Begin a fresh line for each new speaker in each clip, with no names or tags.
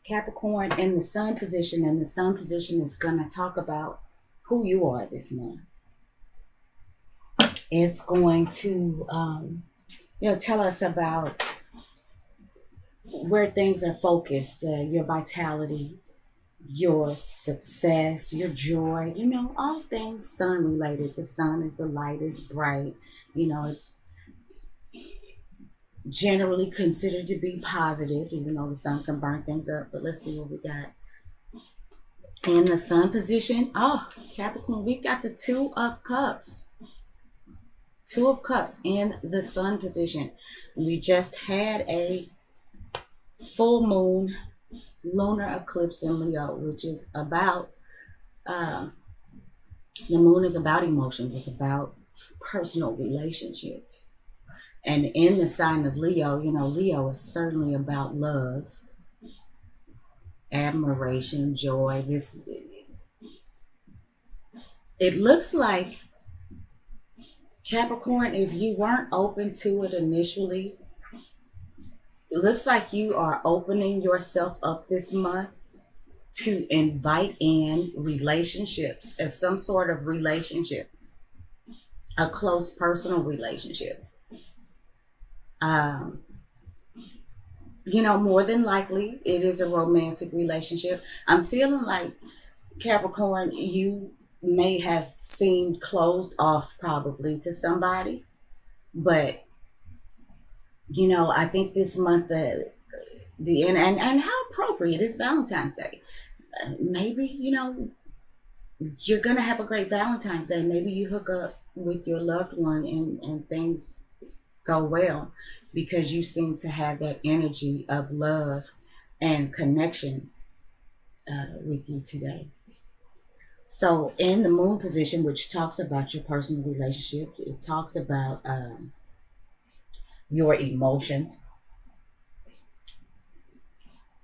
Capricorn in the sun position, and the sun position is going to talk about who you are this month. It's going to, tell us about where things are focused, your vitality, your success, your joy, all things sun related. The sun is the light, it's bright, it's generally considered to be positive, even though the sun can burn things up. But let's see what we got in the sun position. Oh, Capricorn, we've got the Two of Cups. Two of Cups in the sun position. We just had a full moon lunar eclipse in Leo, which is about, the moon is about emotions. It's about personal relationships. And in the sign of Leo, Leo is certainly about love, admiration, joy. It looks like, Capricorn, if you weren't open to it initially, it looks like you are opening yourself up this month to invite in relationships, as some sort of relationship, a close personal relationship. More than likely, it is a romantic relationship. I'm feeling like, Capricorn, you may have seemed closed off probably to somebody, but I think this month, and how appropriate is Valentine's Day. Maybe you're gonna have a great Valentine's Day. Maybe you hook up with your loved one and things go well, because you seem to have that energy of love and connection with you today. So in the moon position, which talks about your personal relationships, it talks about your emotions,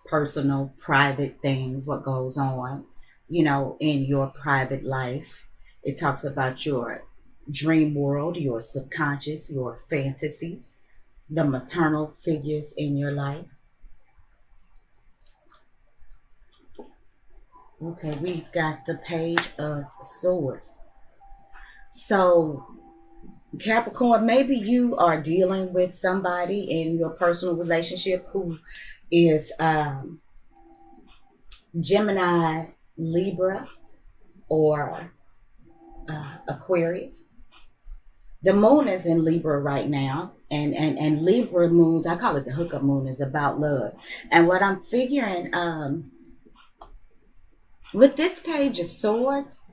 personal, private things, what goes on, in your private life. It talks about your dream world, your subconscious, your fantasies, the maternal figures in your life. Okay, we've got the Page of Swords. So, Capricorn, maybe you are dealing with somebody in your personal relationship who is Gemini, Libra, or Aquarius. The moon is in Libra right now, and Libra moons, I call it the hookup moon, is about love. And what I'm figuring, with this Page of Swords,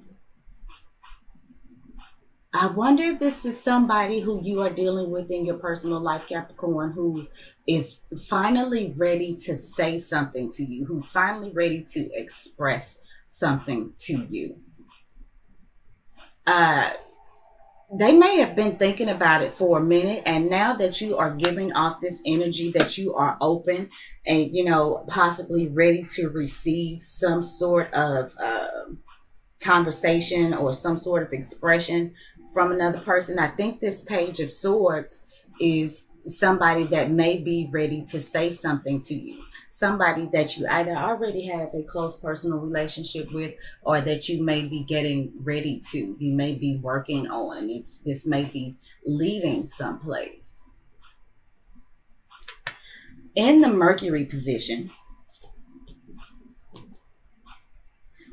I wonder if this is somebody who you are dealing with in your personal life, Capricorn, who is finally ready to say something to you, who's finally ready to express something to you. They may have been thinking about it for a minute, and now that you are giving off this energy, that you are open and possibly ready to receive some sort of conversation or some sort of expression from another person. I think this Page of Swords is somebody that may be ready to say something to you. Somebody that you either already have a close personal relationship with, or that you may be getting ready to. You may be working on. This may be leading someplace. In the Mercury position,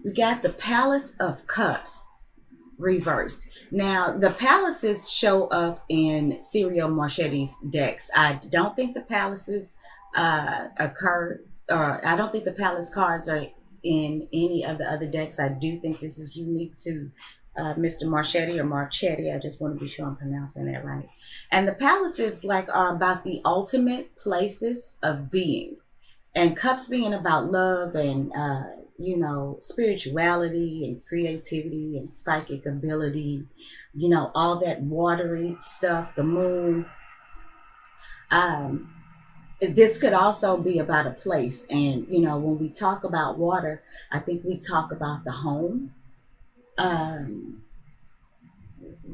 we got the Palace of Cups reversed. Now, the palaces show up in Serial Marchetti's decks. I don't think the palaces occur, or I don't think the palace cards are in any of the other decks. I do think this is unique to Mr. Marchetti or Marchetti. I just want to be sure I'm pronouncing that right. And the palaces are about the ultimate places of being, and cups being about love and spirituality and creativity and psychic ability, all that watery stuff, the moon. This could also be about a place. And, when we talk about water, I think we talk about the home.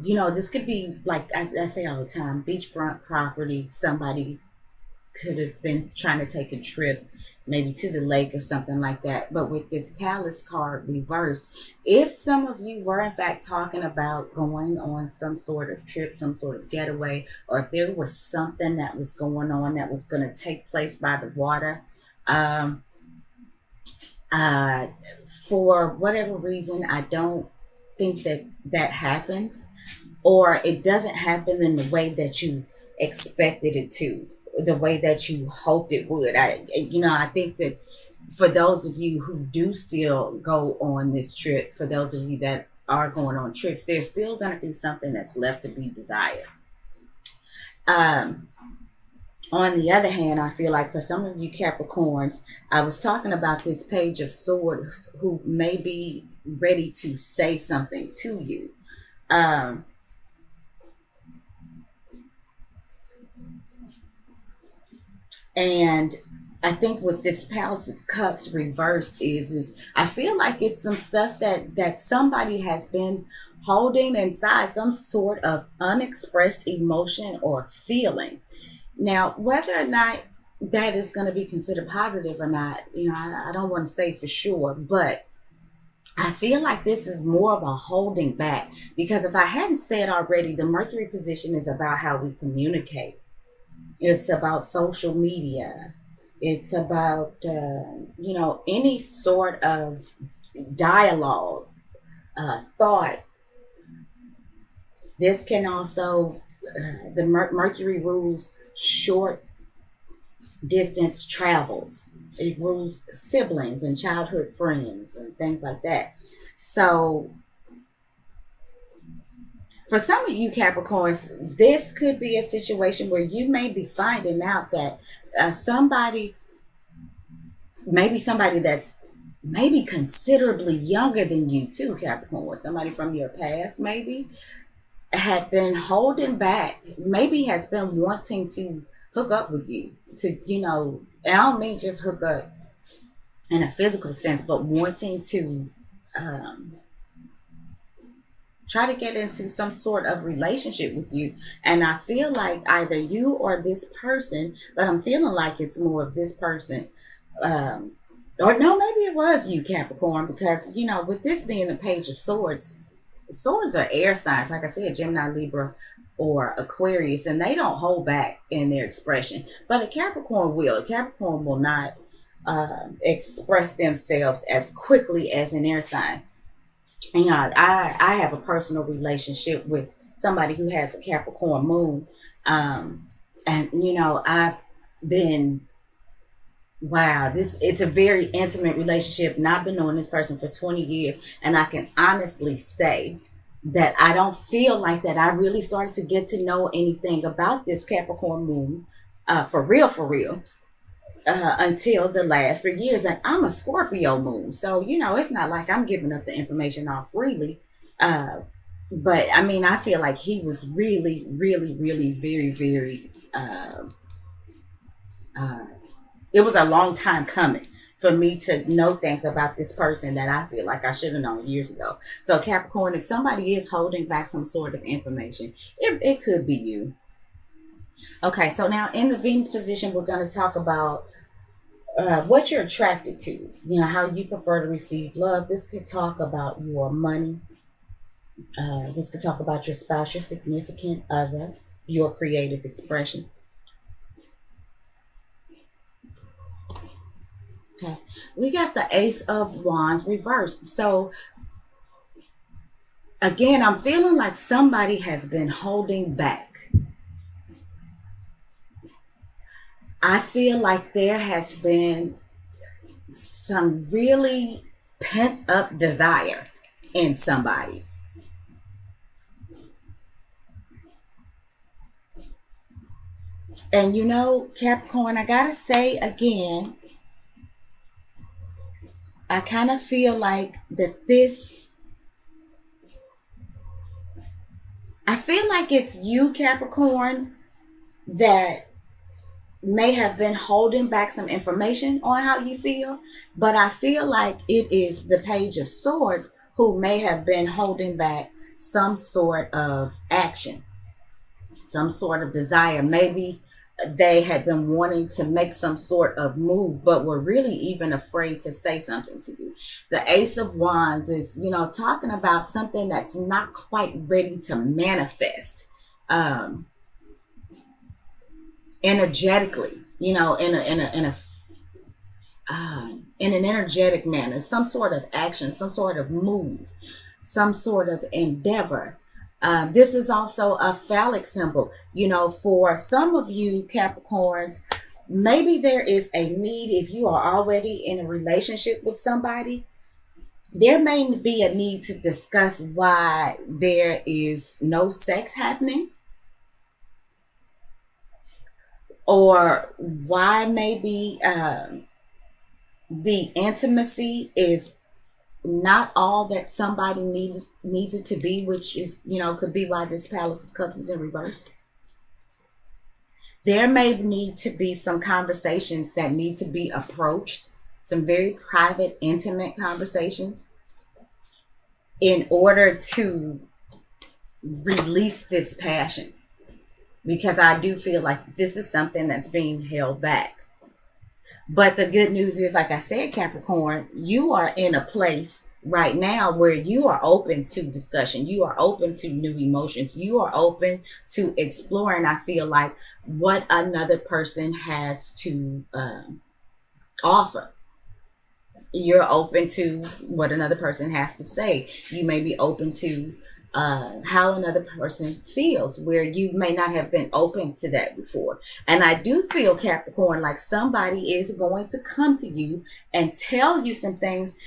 This could be, like I say all the time, beachfront property. Somebody could have been trying to take a trip maybe to the lake or something like that. But with this palace card reversed, if some of you were in fact talking about going on some sort of trip, some sort of getaway, or if there was something that was going on that was going to take place by the water, um, uh, for whatever reason, I don't think that that happens, or it doesn't happen in the way that you expected it to, the way that you hoped it would. I think that for those of you who do still go on this trip, for those of you that are going on trips, there's still going to be something that's left to be desired. Um, on the other hand, I feel like for some of you Capricorns, I was talking about this Page of Swords who may be ready to say something to you. Um, and I think with this Palace of Cups reversed is I feel like it's some stuff that somebody has been holding inside, some sort of unexpressed emotion or feeling. Now, whether or not that is going to be considered positive or not, I don't want to say for sure, but I feel like this is more of a holding back, because if I hadn't said already, the Mercury position is about how we communicate. It's about social media. It's about, any sort of dialogue, thought. This can also, the Mercury rules short distance travels. It rules siblings and childhood friends and things like that. So for some of you Capricorns, this could be a situation where you may be finding out that maybe somebody that's maybe considerably younger than you too, Capricorn, somebody from your past maybe, had been holding back, maybe has been wanting to hook up with you, to, and I don't mean just hook up in a physical sense, but wanting to try to get into some sort of relationship with you. And I feel like either you or this person, but I'm feeling like it's more of this person. Um, or no, maybe it was you, Capricorn, because, with this being the Page of Swords, swords are air signs, like I said, Gemini, Libra, or Aquarius, and they don't hold back in their expression. But a Capricorn will. A Capricorn will not express themselves as quickly as an air sign. And I have a personal relationship with somebody who has a Capricorn moon. And I've been, wow, it's a very intimate relationship, and I've been knowing this person for 20 years, and I can honestly say that I don't feel like that I really started to get to know anything about this Capricorn moon, for real, until the last 3 years. And I'm a Scorpio moon, so it's not like I'm giving up the information all freely. But I mean, I feel like he was really, really, really very, very it was a long time coming for me to know things about this person that I feel like I should have known years ago. So Capricorn, if somebody is holding back some sort of information, it could be you. Okay, so now in the Venus position, we're going to talk about what you're attracted to, how you prefer to receive love. This could talk about your money. This could talk about your spouse, your significant other, your creative expression. Okay, we got the Ace of Wands reversed. So again, I'm feeling like somebody has been holding back. I feel like there has been some really pent up desire in somebody. And Capricorn, I gotta say again, I kind of feel like I feel like it's you, Capricorn, that may have been holding back some information on how you feel, but I feel like it is the Page of Swords who may have been holding back some sort of action, some sort of desire. Maybe they had been wanting to make some sort of move, but were really even afraid to say something to you. The Ace of Wands is, talking about something that's not quite ready to manifest um, energetically, in an energetic manner, some sort of action, some sort of move, some sort of endeavor. This is also a phallic symbol. For some of you Capricorns, maybe there is a need if you are already in a relationship with somebody. There may be a need to discuss why there is no sex happening, or why maybe the intimacy is not all that somebody needs it to be, which is, could be why this Palace of Cups is in reverse. There may need to be some conversations that need to be approached, some very private, intimate conversations, in order to release this passion, because I do feel like this is something that's being held back. But the good news is, like I said, Capricorn, you are in a place right now where you are open to discussion. You are open to new emotions. You are open to exploring, I feel like, what another person has to offer. You're open to what another person has to say. You may be open to how another person feels, where you may not have been open to that before. And I do feel, Capricorn, like somebody is going to come to you and tell you some things.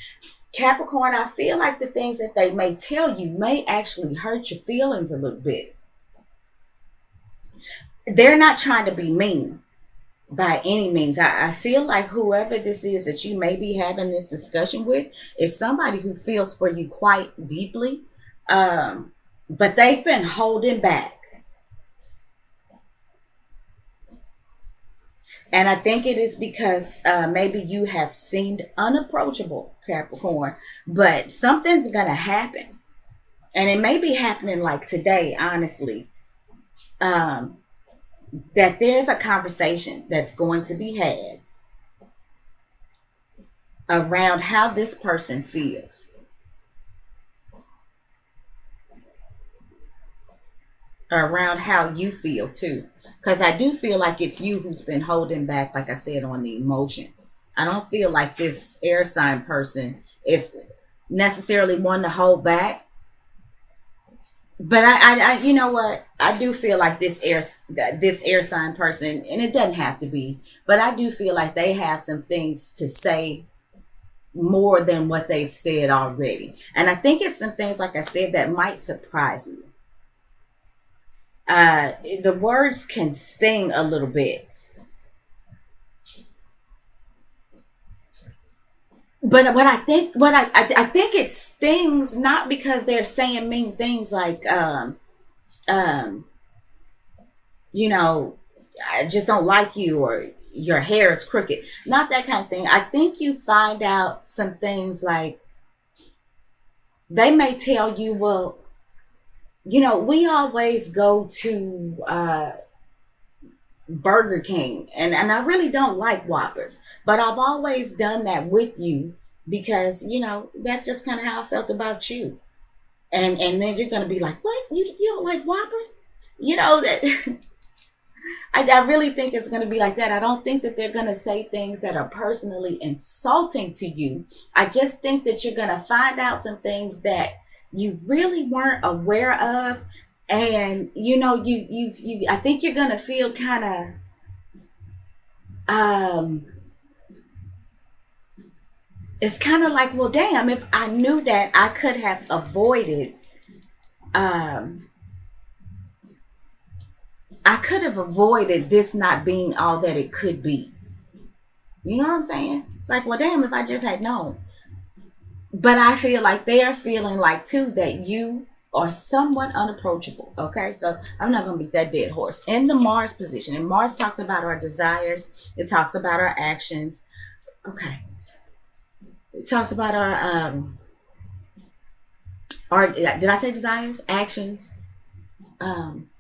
Capricorn, I feel like the things that they may tell you may actually hurt your feelings a little bit. They're not trying to be mean by any means. I feel like whoever this is that you may be having this discussion with is somebody who feels for you quite deeply, but they've been holding back. And I think it is because maybe you have seemed unapproachable, Capricorn, but something's going to happen. And it may be happening like today, honestly, that there's a conversation that's going to be had around how this person feels, around how you feel too. Because I do feel like it's you who's been holding back, like I said, on the emotion. I don't feel like this air sign person is necessarily one to hold back. But you know what? I do feel like this air sign person, and it doesn't have to be, but I do feel like they have some things to say more than what they've said already. And I think it's some things, like I said, that might surprise you. The words can sting a little bit, but what I think it stings not because they're saying mean things like um you know I just don't like you, or your hair is crooked, not that kind of thing. I think you find out some things like they may tell you, well, we always go to Burger King, and I really don't like Whoppers, but I've always done that with you because that's just kind of how I felt about you. And then you're gonna be like, what, you don't like Whoppers? That I really think it's gonna be like that. I don't think that they're gonna say things that are personally insulting to you. I just think that you're gonna find out some things that you really weren't aware of, and I think you're gonna feel kind of it's kind of like, well, damn, if I knew that, I could have avoided um this not being all that it could be. You know what I'm saying? It's like, well, damn, if I just had known. But I feel like they are feeling like too that you are somewhat unapproachable. Okay, so I'm not gonna beat that dead horse. In the Mars position, and Mars talks about our desires, it talks about our actions. Okay, it talks about our did I say desires, actions, um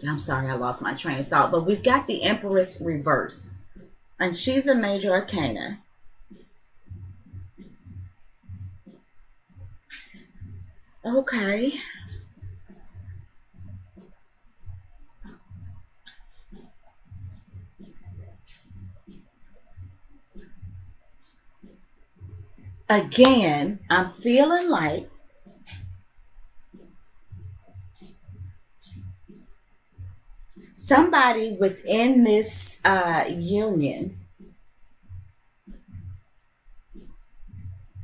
I'm sorry, I lost my train of thought. But we've got the Empress reversed, and she's a major arcana. Okay. Again, I'm feeling like somebody within this union,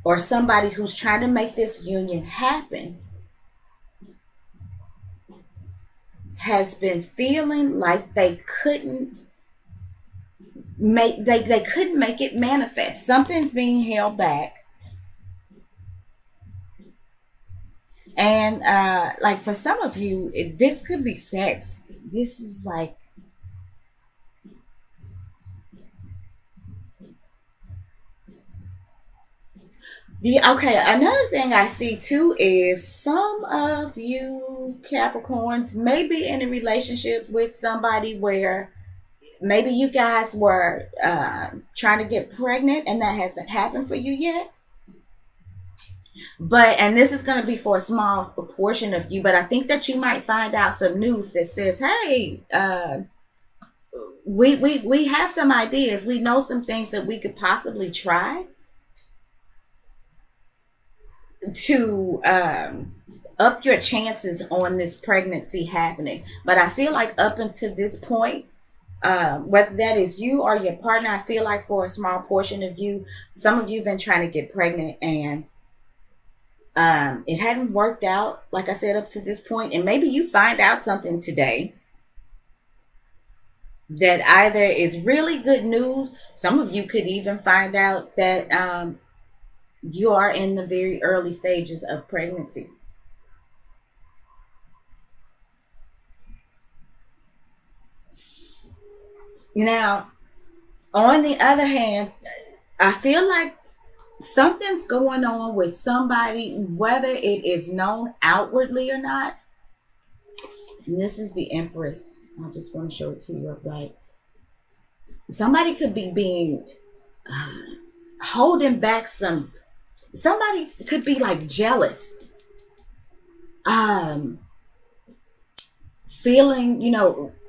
or somebody who's trying to make this union happen, has been feeling like they couldn't make it manifest. Something's being held back. And like for some of you, this could be sex. This is like the okay. Another thing I see too is some of you Capricorns may be in a relationship with somebody where maybe you guys were trying to get pregnant and that hasn't happened for you yet. But and this is going to be for a small portion of you, but I think that you might find out some news that says, "Hey, we have some ideas. We know some things that we could possibly try to up your chances on this pregnancy happening." But I feel like up until this point, whether that is you or your partner, I feel like for a small portion of you, some of you have been trying to get pregnant and it hadn't worked out, like I said, up to this point. And maybe you find out something today that either is really good news. Some of you could even find out that you are in the very early stages of pregnancy. Now, on the other hand, I feel like something's going on with somebody, whether it is known outwardly or not. And this is the Empress. I just want to show it to you upright. Somebody could be being holding back some. Somebody could be like jealous, um, feeling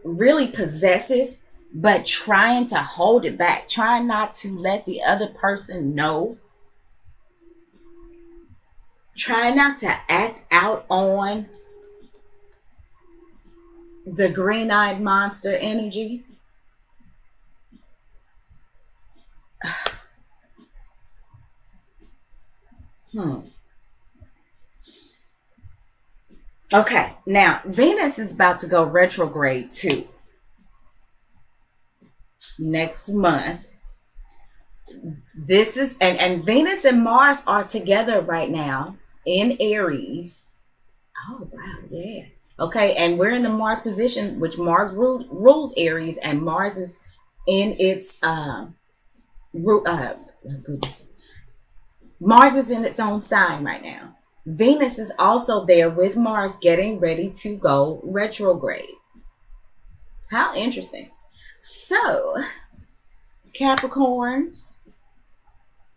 really possessive, but trying to hold it back, trying not to let the other person know, try not to act out on the green-eyed monster energy. Hmm. Okay, now Venus is about to go retrograde too next month. This is and Venus and Mars are together right now in Aries. Oh wow, yeah. Okay, and we're in the Mars position, which rules Aries, and Mars is in its oh goodness. Mars is in its own sign right now. Venus is also there with Mars getting ready to go retrograde. How interesting. So, Capricorns,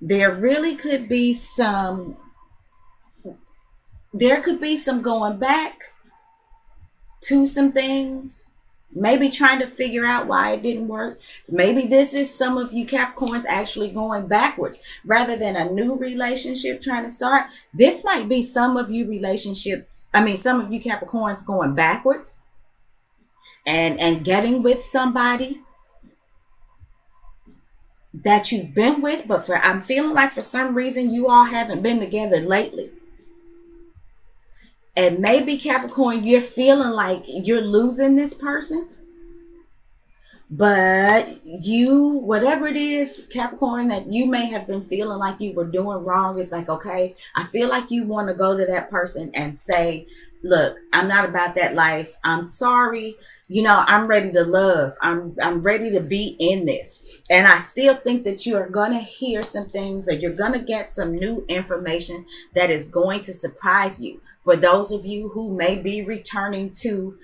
there really could be some going back to some things, maybe trying to figure out why it didn't work. Maybe this is some of you Capricorns actually going backwards rather than a new relationship trying to start. This might be some of you some of you Capricorns going backwards and getting with somebody that you've been with, but I'm feeling like for some reason you all haven't been together lately. And maybe Capricorn, you're feeling like you're losing this person. But you, whatever it is, Capricorn, that you may have been feeling like you were doing wrong, it's like, okay, I feel like you want to go to that person and say, look, I'm not about that life. I'm sorry. I'm ready to love. I'm ready to be in this. And I still think that you are going to hear some things, or you're going to get some new information that is going to surprise you. For those of you who may be returning to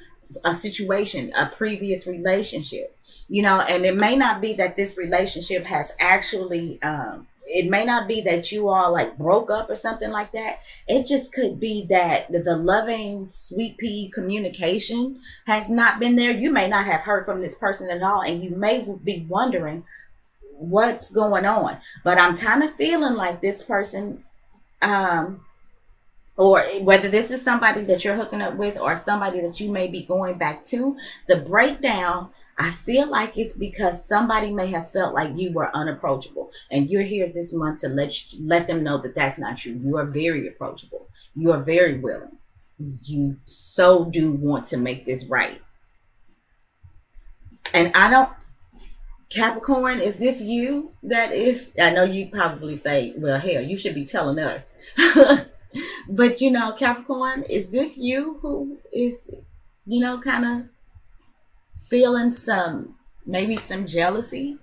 a situation, a previous relationship, and it may not be that this relationship has actually, it may not be that you all like broke up or something like that. It just could be that the loving, sweet pea communication has not been there. You may not have heard from this person at all, and you may be wondering what's going on. But I'm kind of feeling like this person, or whether this is somebody that you're hooking up with or somebody that you may be going back to, the breakdown, I feel like it's because somebody may have felt like you were unapproachable, and you're here this month to let them know that that's not true. You are very approachable. You are very willing. You so do want to make this right. And I don't, Capricorn, is this you? That is, I know you probably say, well, hell, you should be telling us. But Capricorn, is this you who is, kind of feeling maybe some jealousy,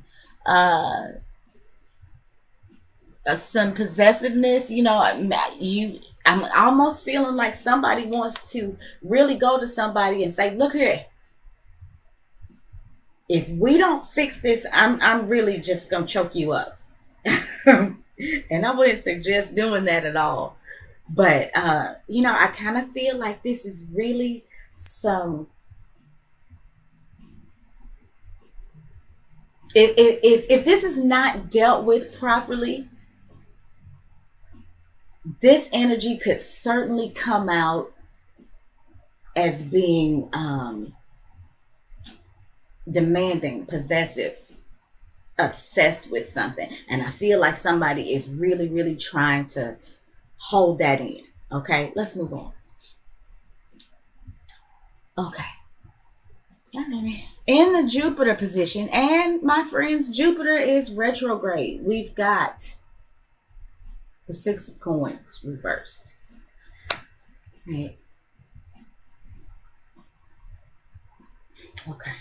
some possessiveness? I'm almost feeling like somebody wants to really go to somebody and say, look here, if we don't fix this, I'm really just gonna choke you up. And I wouldn't suggest doing that at all. But I kind of feel like this is really some, if this is not dealt with properly, this energy could certainly come out as being demanding, possessive, obsessed with something. And I feel like somebody is really, really trying to hold that in. Okay, let's move on. Okay. In the Jupiter position, and my friends, Jupiter is retrograde. We've got the Six of Coins reversed. Right. Okay.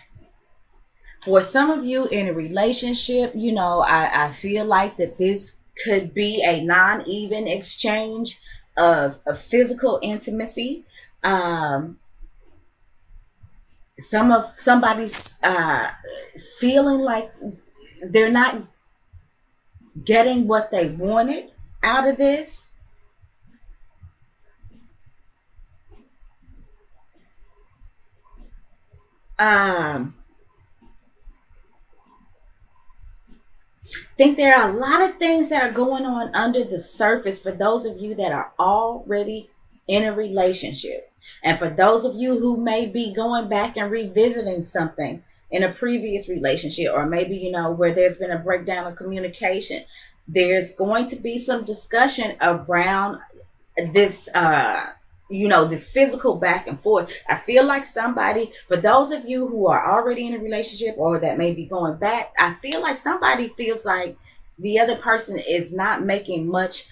For some of you in a relationship, I feel like that this could be a non-even exchange of physical intimacy. Somebody's feeling like they're not getting what they wanted out of this. Think there are a lot of things that are going on under the surface for those of you that are already in a relationship. And for those of you who may be going back and revisiting something in a previous relationship, or maybe, where there's been a breakdown of communication, there's going to be some discussion around this, this physical back and forth. I feel like somebody, for those of you who are already in a relationship or that may be going back, I feel like somebody feels like the other person is not making much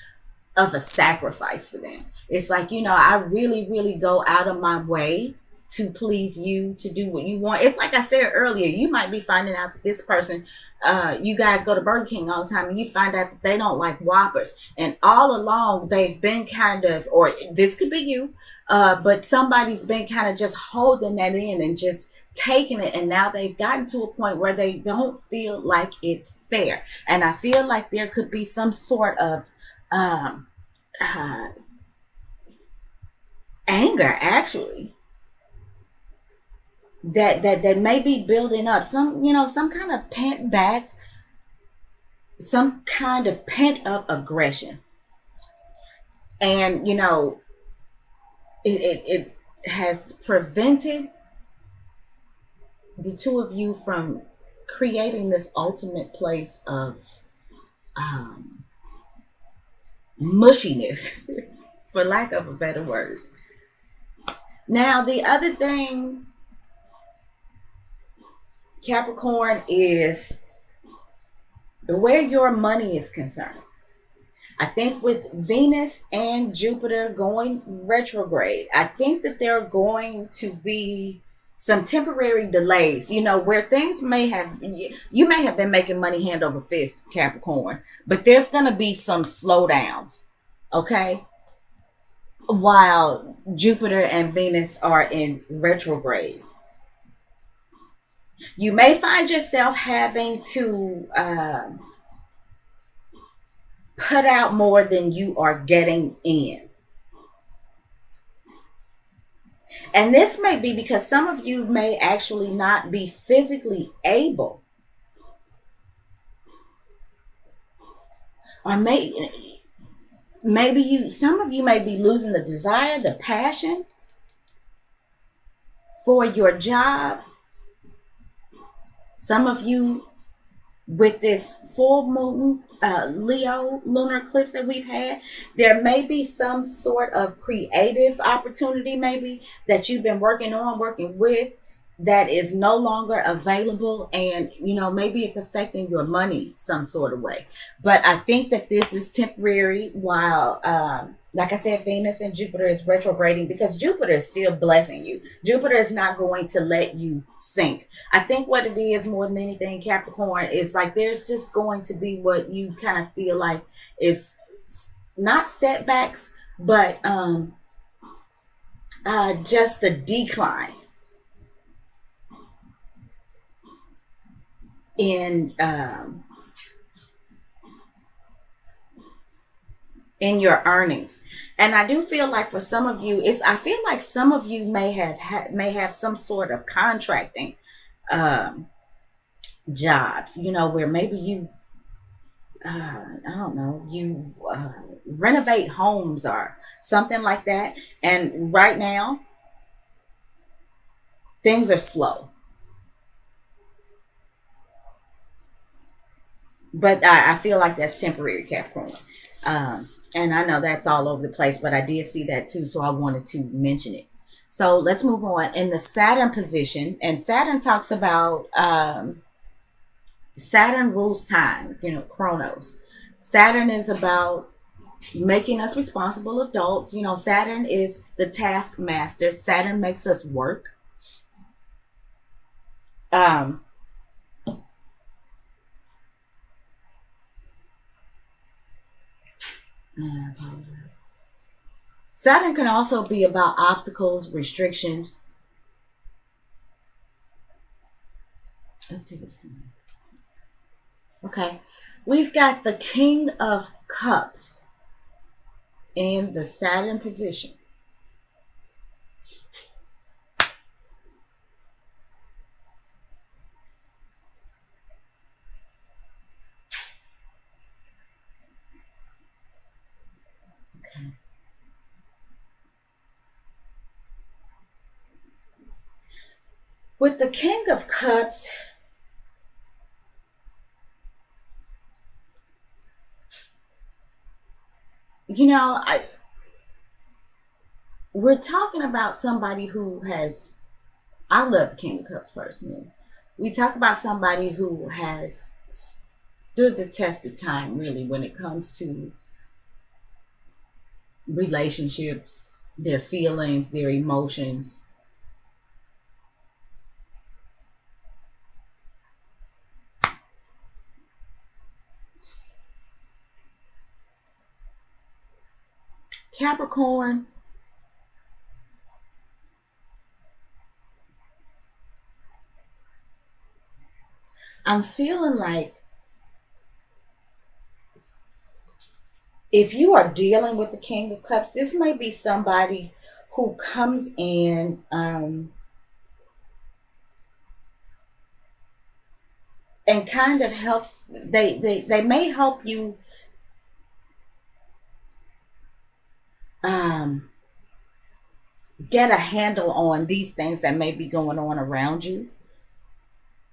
of a sacrifice for them. It's like, I really, really go out of my way to please you, to do what you want. It's like I said earlier, you might be finding out that this person, you guys go to Burger King all the time, and you find out that they don't like Whoppers. And all along, they've been kind of, or this could be you, but somebody's been kind of just holding that in and just taking it. And now they've gotten to a point where they don't feel like it's fair. And I feel like there could be some sort of anger, actually, that may be building up, some kind of pent back, some kind of pent up aggression. And it has prevented the two of you from creating this ultimate place of mushiness, for lack of a better word. Now, the other thing, Capricorn, is where your money is concerned. I think with Venus and Jupiter going retrograde, I think that there are going to be some temporary delays, where things you may have been making money hand over fist, Capricorn, but there's going to be some slowdowns. Okay. while Jupiter and Venus are in retrograde. You may find yourself having to put out more than you are getting in. And this may be because some of you may actually not be physically able, or maybe some of you may be losing the desire, the passion for your job. Some of you, with this full moon Leo lunar eclipse that we've had, there may be some sort of creative opportunity, maybe that you've been working with, that is no longer available, and maybe it's affecting your money some sort of way. But I think that this is temporary while like I said, Venus and Jupiter is retrograding, because Jupiter is still blessing you. Jupiter is not going to let you sink. I think what it is more than anything, Capricorn, is like there's just going to be what you kind of feel like is not setbacks, but just a decline in your earnings. And I do feel like for some of you, I feel like some of you may have some sort of contracting um jobs, where maybe you I don't know, you renovate homes or something like that. And right now things are slow, but I feel like that's temporary, Capricorn. And I know that's all over the place, but I did see that too, so I wanted to mention it. So let's move on. In the Saturn position, and Saturn talks about Saturn rules time, Chronos. Saturn is about making us responsible adults. Saturn is the taskmaster. Saturn makes us work. Um, I apologize. Saturn can also be about obstacles, restrictions. Let's see what's going on. Okay. We've got the King of Cups in the Saturn position. Okay. With the King of Cups, I we're talking about somebody who has, I love the King of Cups personally. We talk about somebody who has stood the test of time, really, when it comes to relationships, their feelings, their emotions. Capricorn, I'm feeling like if you are dealing with the King of Cups, this may be somebody who comes in and kind of helps. They may help you um, get a handle on these things that may be going on around you.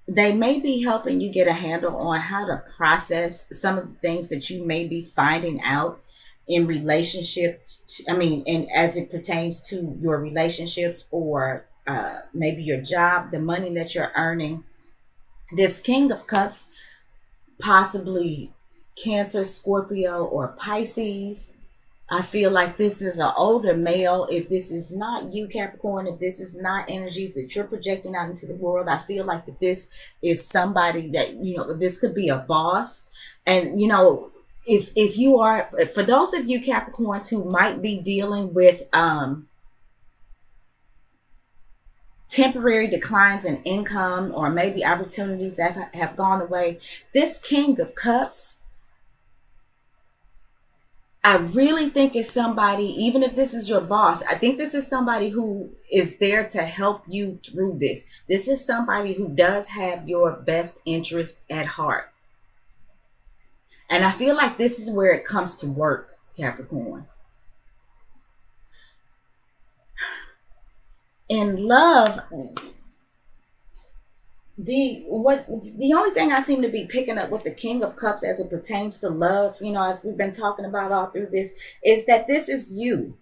They may be helping you get a handle on how to process some of the things that you may be finding out in relationships I mean, and as it pertains to your relationships, or maybe your job, the money that you're earning. This King of Cups, possibly Cancer, Scorpio, or Pisces. I feel like this is an older male. If this is not you, Capricorn, if this is not energies that you're projecting out into the world, I feel like that this is somebody that, this could be a boss. And, if you are, for those of you Capricorns who might be dealing with temporary declines in income, or maybe opportunities that have gone away, this King of Cups, I really think is somebody, even if this is your boss, I think this is somebody who is there to help you through this. This is somebody who does have your best interest at heart. And I feel like this is where it comes to work, Capricorn. In love, the only thing I seem to be picking up with the King of Cups as it pertains to love, as we've been talking about all through this, is that this is you.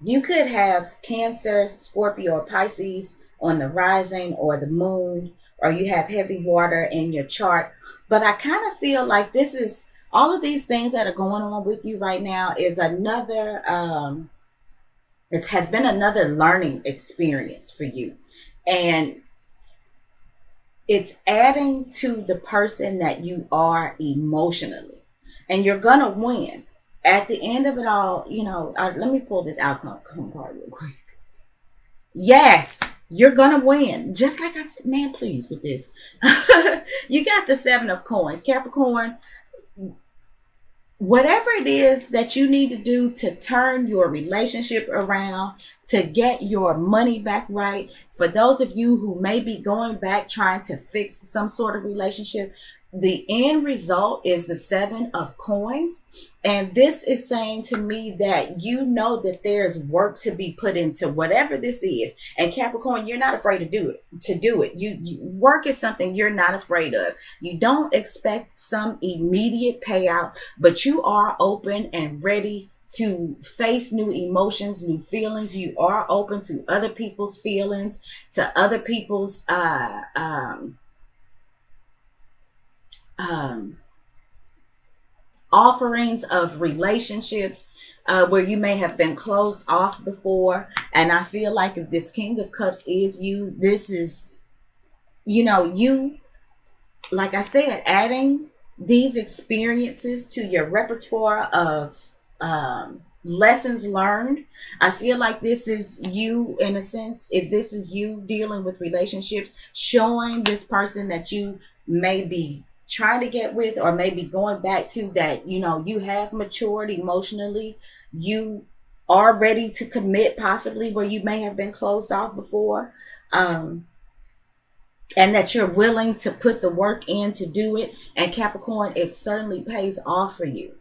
You could have Cancer, Scorpio, or Pisces on the rising or the moon, or you have heavy water in your chart. But I kind of feel like this is all of these things that are going on with you right now is another, it has been another learning experience for you. And it's adding to the person that you are emotionally. And you're going to win. At the end of it all, let me pull this outcome card real quick. Yes, you're going to win. Just like man, please with this. You got the 7 of Coins. Capricorn, whatever it is that you need to do to turn your relationship around, to get your money back right, for those of you who may be going back trying to fix some sort of relationship, the end result is the 7 of Coins. And this is saying to me that you know that there's work to be put into whatever this is. And Capricorn, you're not afraid to do it. Work is something you're not afraid of. You don't expect some immediate payout, but you are open and ready to face new emotions, new feelings. You are open to other people's feelings, to other people's offerings of relationships where you may have been closed off before. And I feel like if this King of Cups is you, this is, you, like I said, adding these experiences to your repertoire of lessons learned. I feel like this is you, in a sense, if this is you dealing with relationships, showing this person that you may be trying to get with, or maybe going back to, that you have matured emotionally, you are ready to commit, possibly where you may have been closed off before, and that you're willing to put the work in to do it. And Capricorn, it certainly pays off for you.